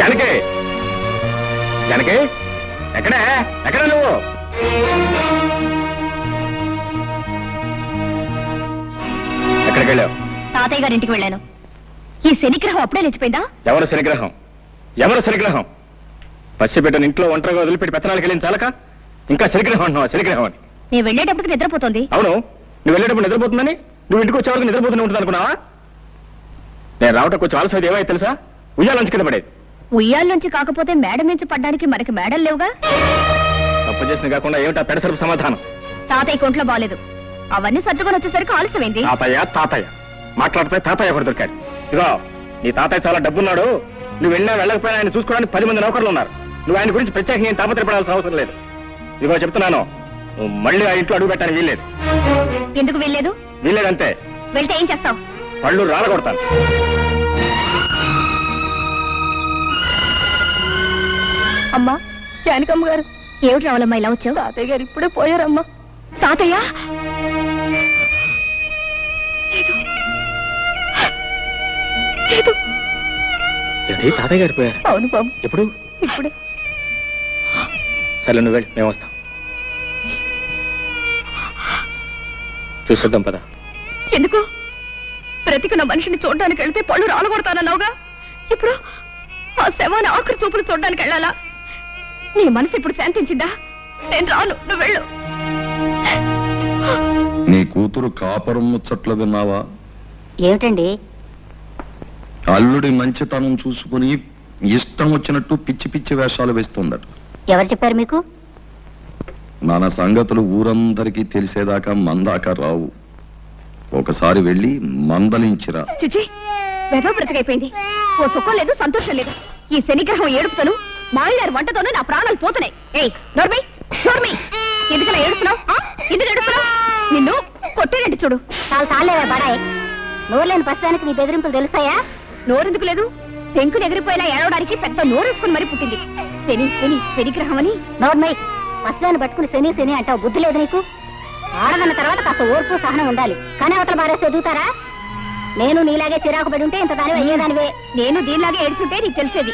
జానకి జానకి ఎక్కడే ఎక్కడ నువ్వు? ఎక్కడికి వెళ్ళావు? తాతయ్య గారింటికి వెళ్ళాను. ఈ శనిగ్రహం అప్పుడే లేచిపోయిందా? ఎవరు శనిగ్రహం? ఎవరు శనిగ్రహం? పసిబిడ్డను ఇంట్లో ఒంటరిగా వదిలిపెట్టి పెత్తనాలకు వెళ్ళిన చాలక ఇంకా శనిగ్రహం అంటున్నావా? శనిగ్రహం అని నేను వెళ్ళేటప్పటికి నిద్రపోతుంది. అవును, నువ్వు వెళ్ళేటప్పుడు నిద్రపోతుందని నువ్వు ఇంటికి వచ్చేవరకు నిద్రపోతూనే ఉంటుంది అనుకున్నావా? నేను రావటం కొంచెం ఆలస్యం ఏమైతే తెలుసా? ఉయ్యాలంచి కింద పడేది. ఉయ్యాల నుంచి కాకపోతే మేడం నుంచి పడ్డానికి మనకి మేడలు లేవుగా. తప్పు చేసిన కాకుండా ఏమిటా పెడసరపు సమాధానం? తాతయ్య కొంట్లో బాలేదు, అవన్నీ సర్దుకొని వచ్చేసరికి ఆలస్యమైంది. తాతయ్య తాతయ్య మాట్లాడితే తాతయ్య ఒకటి దొరికాడు. ఇదిగో నీ తాతయ్య చాలా డబ్బున్నాడు. నువ్వు వెళ్ళినా వెళ్ళకపోయినా ఆయన చూసుకోవడానికి 10 మంది నౌకర్లు ఉన్నారు. నువ్వు ఆయన గురించి ప్రత్యేకంగా ఏం తాపత్రపడాల్సిన అవసరం లేదు. ఇదిగో చెప్తున్నాను, నువ్వు మళ్ళీ ఆ ఇంట్లో అడుగు పెట్టడానికి వీల్లేదు. ఎందుకు వీల్లేదు? వీల్లేదంతే. వెళ్తే ఏం చేస్తావు? పళ్ళు రాలగొడతాను. అమ్మా, జానకమ్మ గారు. ఏమిటి రావాలమ్మా ఇలా వచ్చావు? తాతయ్య గారు ఇప్పుడే పోయారమ్మా. తాతయ్య? తాతయ్య గారు పోయారు? అవును బాబు. ఎప్పుడు? ఇప్పుడే. సరే నువ్వు వెళ్ళి, మేము వస్తాం. చూసొద్దాం పద. ఎందుకు? బ్రతికున్న మనిషిని చూడడానికి వెళ్తే పళ్ళు రాలగొడతానన్నావుగా. ఇప్పుడు ఆ శవాన్ని ఆఖరి చూపులు చూడడానికి వెళ్ళాలా? నీ మనసు ఇప్పుడు శాంతించిందా? నేను రాను, నువ్వు వెళ్ళు. నీ కూతురు కాపురం ముచ్చట్లు విన్నావా? ఏమిటండి? అల్లుడి మంచితనం చూసుకుని ఇష్టం వచ్చినట్టు పిచ్చి పిచ్చి వేషాలు వేస్తుందట. ఎవరు చెప్పారు మీకు? మన సంగతులు ఊరందరికీ తెలిసేదాకా మందాక రావు. ఒకసారి వెళ్ళి మందలించిరా. చిచి, వెధవ బ్రతికైపోయింది. ఓ సుఖం లేదు, సంతోషం లేదు. ఈ శనిగ్రహం ఏడుపుతను, మాయదారి వంటతోనూ నా ప్రాణాలు పోతున్నాయి. ఏయ్ నోర్మి, నోర్మి, ఎందుకలా ఏడుస్తున్నావు? ఎందుకు ఏడుస్తున్నావు? నిన్ను కొట్టేనండి చూడు. చాలా సాలేవా బడాయ్. నోరులేని ప్రస్తుతానికి నీ బెదిరింపులు తెలుస్తాయా? నోరెందుకు లేదు? పెంకులు ఎగిరిపోయేలా ఏడవడానికి పెద్ద నోరేసుకుని మరీ పుట్టింది. శని శని శనిగ్రహం అని. నోర్మై, ప్రస్తుతాన్ని పట్టుకుని శని శని అంటావు. బుద్ధి లేదు నీకు? ఆడదన్న తర్వాత కాస్త ఓర్పు సహనం ఉండాలి. కానీ అవతల బారేస్తే ఎదుగుతారా? నేను నీలాగే చిరాకు పడి ఉంటే ఇంత దాని అయ్యేదానివే. నేను దీనిలాగే ఏడ్చుంటే నీకు తెలిసేది.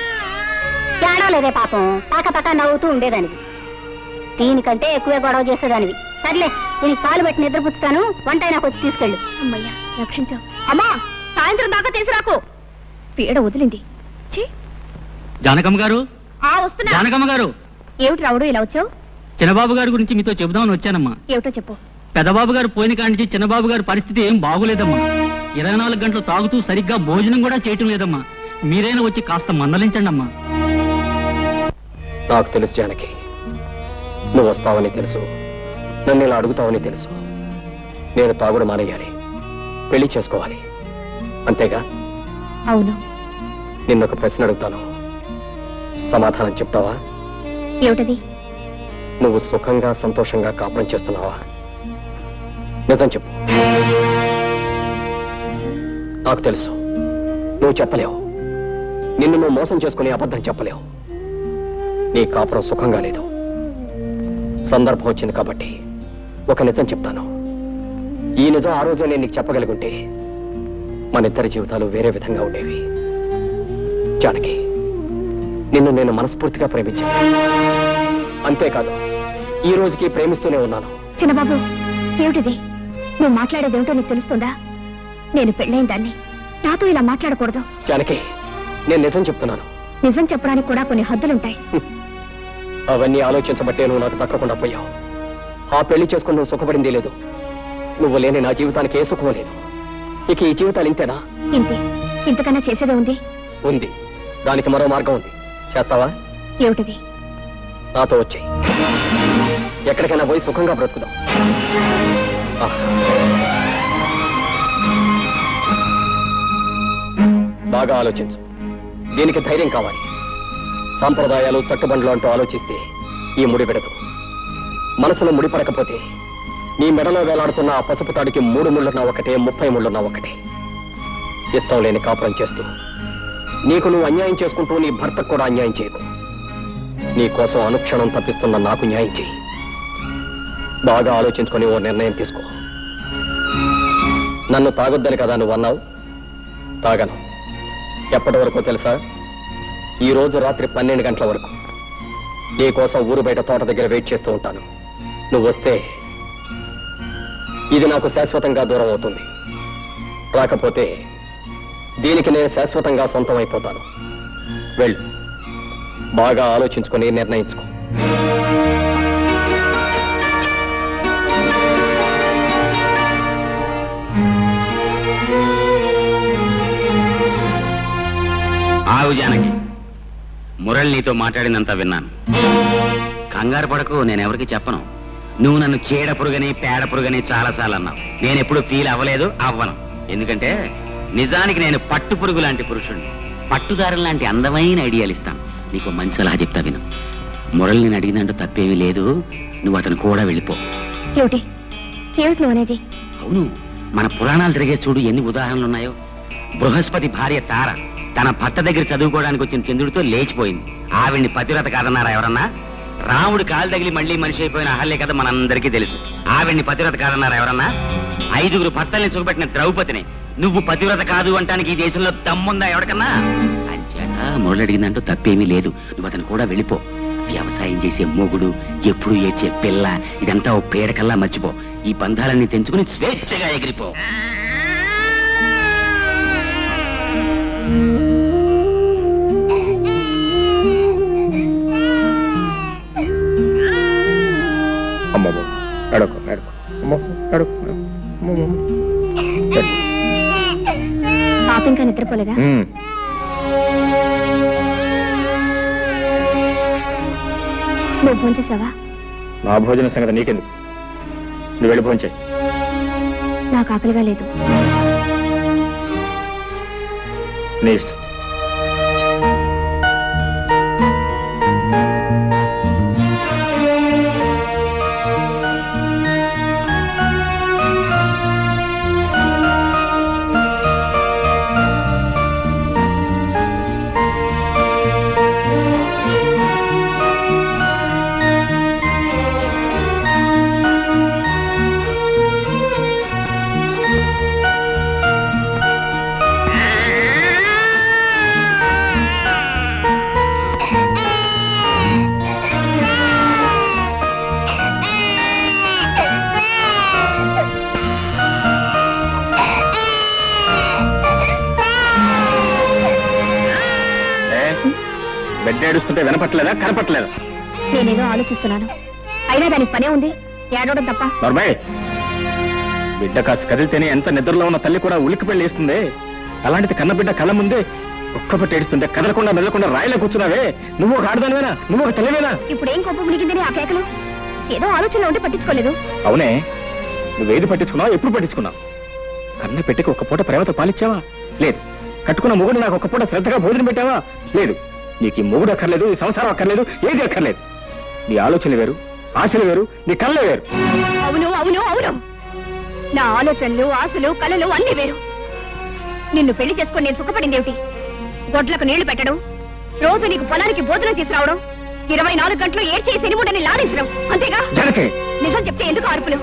ఏడవలేదే పాపం, పక్క నవ్వుతూ ఉండేదానివి. దీనికంటే ఎక్కువే గొడవ చేసేదానివి. సర్లే, దీనికి పాలు పెట్టి నిద్రపుచ్చుతాను. వంట నాకు వచ్చి తీసుకెళ్ళు. అమ్మయ్యా, రక్షించావు. అమ్మా, సాయంత్రం దాకా తీసుకురాకు. పీడ వదిలింది. జానకమ్మ గారు, వస్తున్నా. జానకమ్మ గారు. ఏమిటి రావుడు ఇలా వచ్చావు? చిన్నబాబు గారి గురించి మీతో చెబుదామని వచ్చానమ్మా. ఏమిటో చెప్పు. పెద్దబాబు గారు పోయిన కాడి నుంచి చిన్నబాబు గారి పరిస్థితి ఏం బాగులేదమ్మా. 24 గంటలు తాగుతూ సరిగ్గా భోజనం కూడా చేయటం లేదమ్మా. మీరైనా వచ్చి కాస్త మందలించండి అమ్మా. నాకు తెలుసు జానకి, నువ్వు వస్తావని తెలుసు, నన్ను ఇలా అడుగుతావని తెలుసు. నేను తాగుడు మానేయాలి, పెళ్లి చేసుకోవాలి, అంతేగా? అవును. నిన్నొక ప్రశ్న అడుగుతాను, సమాధానం చెప్తావా? ఏమిటది? నువ్వు సుఖంగా సంతోషంగా కాపురం చేస్తున్నావా? నిజం చెప్పు. నాకు తెలుసు నువ్వు చెప్పలేవు. నిన్ను నువ్వు మోసం చేసుకుని అబద్ధం చెప్పలేవు. నీ కాపురం సుఖంగా లేదు. సందర్భం వచ్చింది కాబట్టి ఒక నిజం చెప్తాను. ఈ నిజం ఆ రోజే నేను నీకు చెప్పగలిగుంటే మన ఇద్దరి జీవితాలు వేరే విధంగా ఉండేవి. జానకి, నిన్ను నేను మనస్ఫూర్తిగా ప్రేమించాను. అంతేకాదు, ఈ రోజుకి ప్రేమిస్తూనే ఉన్నాను. చిన్నబాబు, ఏమిటిది? నువ్వు మాట్లాడేదేమిటో నీకు తెలుస్తుందా? నేను పెళ్ళైన దాన్ని, నాతో ఇలా మాట్లాడకూడదు. జానకి, నేను నిజం చెప్తున్నాను. నిజం చెప్పడానికి కూడా కొన్ని హద్దులుంటాయి. అవన్నీ ఆలోచించబట్టే నువ్వు నాకు తక్కకుండా పోయావు. ఆ పెళ్లి చేసుకుని నువ్వు సుఖపడింది లేదు. నువ్వు లేని నా జీవితానికి ఏ సుఖం లేదు. ఇక ఈ జీవితాలు ఇంతేనా? ఇంతే. ఇంతకన్నా చేసేదే ఉంది? ఉంది. దానికి మరో మార్గం ఉంది. చేస్తావా? ఏమిటిది? నాతో వచ్చేయి. ఎక్కడికైనా పోయి సుఖంగా బ్రతుకుదాం. బాగా ఆలోచించు. దీనికి ధైర్యం కావాలి. సాంప్రదాయాలు చట్టుబండ్లు అంటూ ఆలోచిస్తే ఈ ముడి పెడదు. మనసులో ముడిపడకపోతే నీ మెడలో వేలాడుతున్న ఆ పసుపు తాడికి 3 ముళ్ళున్నా ఒకటే, 30 ముళ్ళున్నా ఒకటే. ఇష్టం లేని కాపురం చేస్తూ నీకు నువ్వు అన్యాయం చేసుకుంటూ నీ భర్తకు కూడా అన్యాయం చేయకు. నీ కోసం అనుక్షణం తప్పిస్తున్న నాకు న్యాయం చేయి. బాగా ఆలోచించుకొని ఓ నిర్ణయం తీసుకో. నన్ను తాగొద్దని కదా నువ్వు అన్నావు. తాగను. ఎప్పటి వరకు తెలుసా? ఈ రోజు రాత్రి 12 గంటల వరకు నీ కోసం ఊరు బయట తోట దగ్గర వెయిట్ చేస్తూ ఉంటాను. నువ్వు వస్తే ఇది నాకు శాశ్వతంగా దూరం అవుతుంది. రాకపోతే దీనికి నేను శాశ్వతంగా సొంతం అయిపోతాను. వెళ్ళు, బాగా ఆలోచించుకొని నిర్ణయించుకో. ఆవు జానకి, మురళి నీతో మాట్లాడినంత విన్నాను. కంగారు పడకు, నేనెవరికి చెప్పను. నువ్వు నన్ను చీడ పురుగని పేడ పురుగని చాలాసార్లు అన్నావు. నేనెప్పుడు ఫీల్ అవ్వలేదు, అవ్వను. ఎందుకంటే నిజానికి నేను పట్టు పురుగు లాంటి పురుషుణ్ణి. పట్టుదారులు లాంటి అందమైన ఐడియాలు ఇస్తాను. నీకు మంచి సలహా చెప్తా విను. మురళి నేను అడిగినంటూ తప్పేమీ లేదు. నువ్వు అతను కూడా వెళ్ళిపో. ఏమిటి ఏమిటి నువ్వు అనేది? అవును, మన పురాణాలు తిరిగే చూడు ఎన్ని ఉదాహరణలు ఉన్నాయో. బృహస్పతి భార్య తార తన భర్త దగ్గర చదువుకోవడానికి వచ్చిన చంద్రుడితో లేచిపోయింది. ఆవిడ్ని పతివ్రత కాదన్నారా ఎవరన్నా? రాముడు కాలు తగిలి మళ్ళీ మనిషి అయిపోయిన అహల్య కథ మనందరికీ తెలుసు. ఆవిడ్ని పతివ్రత కాదన్నారా ఎవరన్నా? 5 భర్తల్ని సుఖపెట్టిన ద్రౌపదిని నువ్వు పతివ్రత కాదు అంటానికి ఈ దేశంలో దమ్ముందా ఎవరికన్నా? అంచేత మురళి అడిగిందంటూ తప్పేమీ లేదు. నువ్వు అతను కూడా వెళ్ళిపో. వ్యవసాయం చేసే మొగుడు, ఎప్పుడు ఏడ్చే పిల్ల, ఇదంతా ఓ పేడకల్లా మర్చిపో. ఈ బంధాలన్నీ తెంచుకుని స్వేచ్ఛగా ఎగిరిపో. అమ్మమ్మ అడుగు అడుగు అడుగు పాప ఇంకా నిద్రపోలేదా? నువ్వు భోంచేసావా? నా భోజన సంగతి నీకెందుకు? నువ్వు వెళ్ళి భోంచే. నాకు ఆకలిగా లేదు. నీ ఇష్టం. బిడ్డ ఏడుస్తుంటే వినపట్లేదా, కనపట్లేదా? నేనేదో ఆలోచిస్తున్నాను. అయినా దానికి పనే ఉంది, ఏడవడం తప్ప. నర్మయ్, బిడ్డ కాస్త కదిలితేనే ఎంత నిద్రలో ఉన్న తల్లి కూడా ఉలిక్కి పెళ్లి వేస్తుంది. అలాంటిది కన్న బిడ్డ కళ్ళ ముందే ఒక్కపట్టి ఏడుస్తుంటే కదలకుండా మెదలకుండా రాయిలో కూర్చున్నావే. నువ్వు ఒక ఆడదానివేనా? నువ్వు ఒక తల్లివేనా? ఇప్పుడు ఏం కోపం మునిగిందని ఆ కేకలు? ఏదో ఆలోచనలో ఉంటే పట్టించుకోలేదు. అవునే, నువ్వేది పట్టించుకున్నావు? ఎప్పుడు పట్టించుకున్నావు? కన్న పెట్టికి ఒక్క పూట ప్రేమతో పాలిచ్చావా? లేదు. కట్టుకున్న మొగుడు నాకు ఒక్క పూట శ్రద్ధగా భోజనం పెట్టావా? లేదు. నీకు ఈ మొగుడు అక్కర్లేదు, ఈ సంసారం అక్కర్లేదు, ఏది అక్కర్లేదు. నీ ఆలోచనలు వేరు, ఆశలు వేరు, నీ కళ్ళే వేరు. అవును అవును అవును, నా ఆలోచనలు, ఆశలు, కళలు అన్ని వేరు. నిన్ను పెళ్లి చేసుకుని నేను సుఖపడిందేమిటి? గొడ్లకు నీళ్లు పెట్టడం, రోజు నీకు పొలానికి భోజనం తీసుకురావడం, 24 గంటలు ఏడ్చేసి ఎనిముడని లాలించడం, అంతేగా? నిజం చెప్తే ఎందుకు అరుపులు?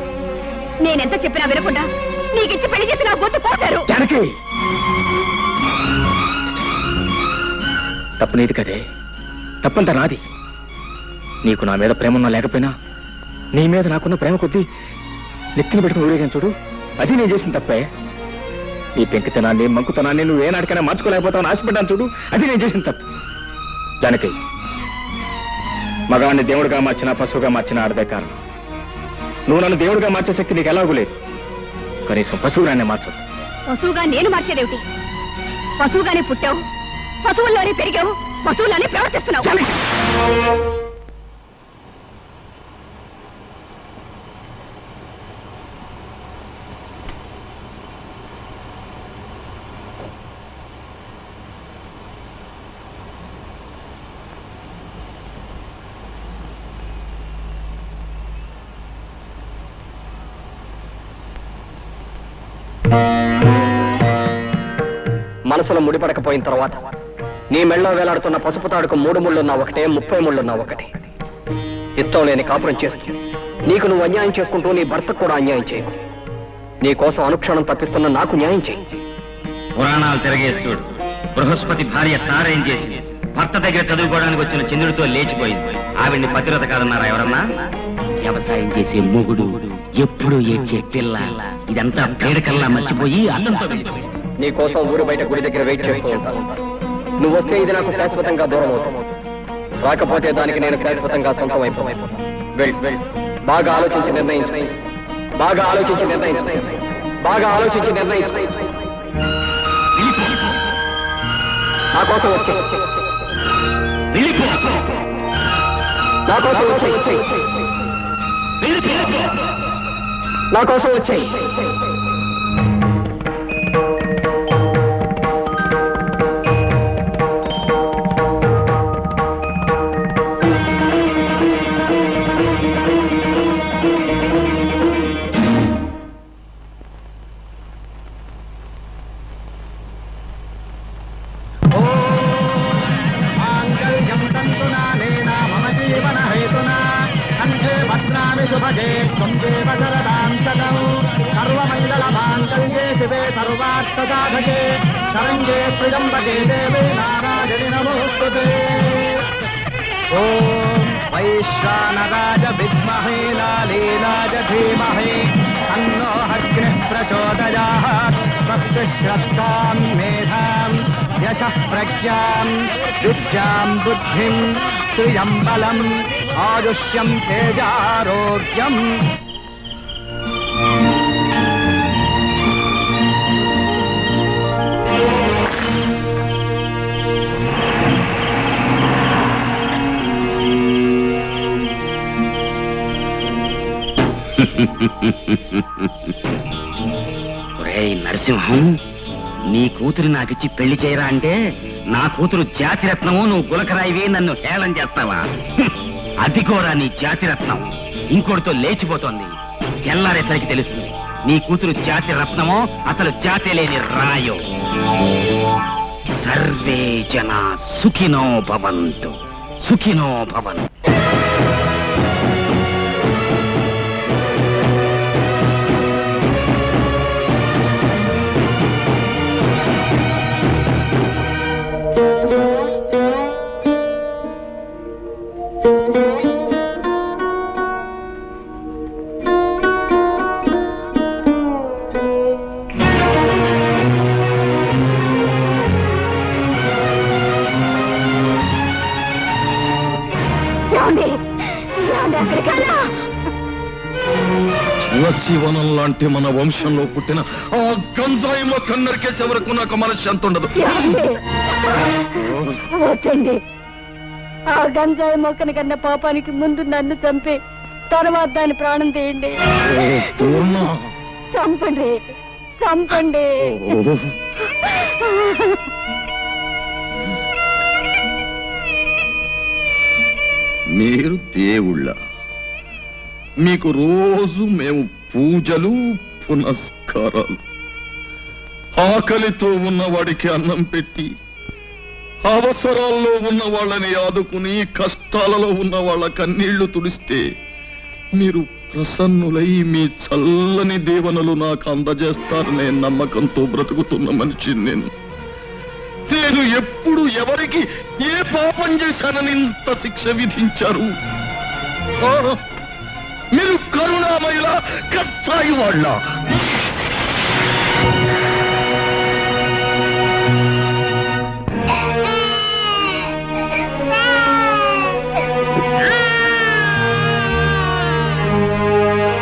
నేనెంత చెప్పినా వినకుండా నీకిచ్చి పెళ్లి చేసి నా గొంతు కోసారు. తప్పు నీది కదే, తప్పంతా నాది. నీకు నా మీద ప్రేమ ఉన్నా లేకపోయినా నీ మీద నాకున్న ప్రేమ కొద్దీ నెత్తిని పెట్టుకుని ఊరేగాను చూడు, అది నేను చేసిన తప్పే. నీ పెంకితనాన్ని, మంకుతనాన్ని నువ్వు ఏనాటికైనా మార్చుకోలేకపోతావు ఆశపడ్డాను చూడు, అది నేను చేసిన తప్పు. జానకి, మగాన్ని దేవుడిగా మార్చినా పశువుగా మార్చినా ఆడదే కారణం. నువ్వు నన్ను దేవుడిగా మార్చే శక్తి నీకు ఎలాగూ లేదు. కనీసం పశువుగానే మార్చదు. పశువుగా నేను మార్చేదేమిటి? పశువుగానే పుట్టావు, పశువుల్లోనే పెరిగావు, పశువుల్లోనే ప్రవర్తిస్తున్నావు. మనసులో ముడిపడకపోయిన తర్వాత నీ మెళ్ళో వేలాడుతున్న పసుపు తాడుకు 3 ముళ్ళున్నా ఒకటే, 30 ముళ్ళున్నా ఒకటే. ఇష్టం లేని కాపురం చేస్తూ నీకు నువ్వు అన్యాయం చేసుకుంటూ నీ భర్తకు కూడా అన్యాయం చేయకు. నీ కోసం అనుక్షణం తప్పిస్తున్న నాకు న్యాయం చేయి. పురాణాలు తిరగేసి చూడు, బృహస్పతి భార్య తారేం చేసింది? భర్త దగ్గర చదువుకోవడానికి వచ్చిన చంద్రుడితో లేచిపోయింది. ఆవిడ్ని పతివ్రత కాదన్నారా ఎవరన్నా? వ్యవసాయం చేసే మొగుడు, ఎప్పుడు ఏడ్చే పిల్ల, ఇదంతా పేడకల్లా మర్చిపోయి అల్లంతో వెళ్ళిపోయింది. నీ కోసం ఊరు బయట గుడి దగ్గర వెయిట్ చేస్తూ ఉంటాను. నువ్వు వస్తే ఇది నాకు శాశ్వతంగా దూరం అవుతావు, రాకపోతే దానికి నేను శాశ్వతంగా సొంతం అయిపోతాను. వెళ్ళు. బాగా ఆలోచించి నిర్ణయించు. బాగా ఆలోచించి నిర్ణయించు. బాగా ఆలోచించి నిర్ణయించు. నా కోసం వచ్చి నా కోసం వచ్చి నా కోసం వచ్చాయి. శుభగే త్వందేవ శరదాం శతం సర్వమంగళ మాంగళ్యే శివే సర్వార్థ సాధకే శరణ్యే త్ర్యంబకే దేవే నారాయణి నమోస్తుతే. ఓం వైశ్వానరాయ విద్మహే లాలీలాయ ధీమహి తన్నో అగ్నిః ప్రచోదయాత్. స్వస్తి శ్రద్ధాం మేధాం యశః ప్రజ్ఞాం విద్యాం బుద్ధిం శ్రియం బలం ఆయుష్యం తేజారోగ్యం. ఒరేయ్ నరసింహం, నీ కూతురు నాకిచ్చి పెళ్లి చేయరా అంటే నా కూతురు జాతిరత్నము, నువ్వు గులకరాయివి, నన్ను హేళన చేస్తావా? అది కూడా నీ జాతిరత్నం ఇంకోటితో లేచిపోతోంది. తెల్లారేసరికి తెలుస్తుంది నీ కూతురు జాతి రత్నమో అసలు జాతి లేని రాయో. సర్వే జన సుఖినో భవంతు, సుఖినో భవంతు. శివనం లాంటి మన వంశంలో పుట్టిన ఆ గంజాయి మొక్క నరికేసే వరకు నాకు మనశ్శాంతి ఉండదు. వద్దండి, ఆ గంజాయి మొక్కని కన్నా పాపానికి ముందు నన్ను చంపి తర్వాత దాని ప్రాణం తీయండి. చంపండి, చంపండి. మీరు దేవుళ్ళ, మీకు రోజు మేము పూజలు పునస్కారాలు. ఆకలితో ఉన్నవాడికి అన్నం పెట్టి, అవసరాల్లో ఉన్న వాళ్ళని ఆదుకుని, కష్టాలలో ఉన్న వాళ్ళ కన్నీళ్లు తుడిస్తే మీరు ప్రసన్నులై మీ చల్లని దీవెనలు నాకు అందజేస్తారనే నమ్మకంతో బ్రతుకుతున్న మనిషిని నేను. నేను ఎప్పుడు ఎవరికి ఏ పాపం చేశానని ఇంత శిక్ష విధించారు? మీరు కరుణామయుల కష్టాయి వాళ్ళ.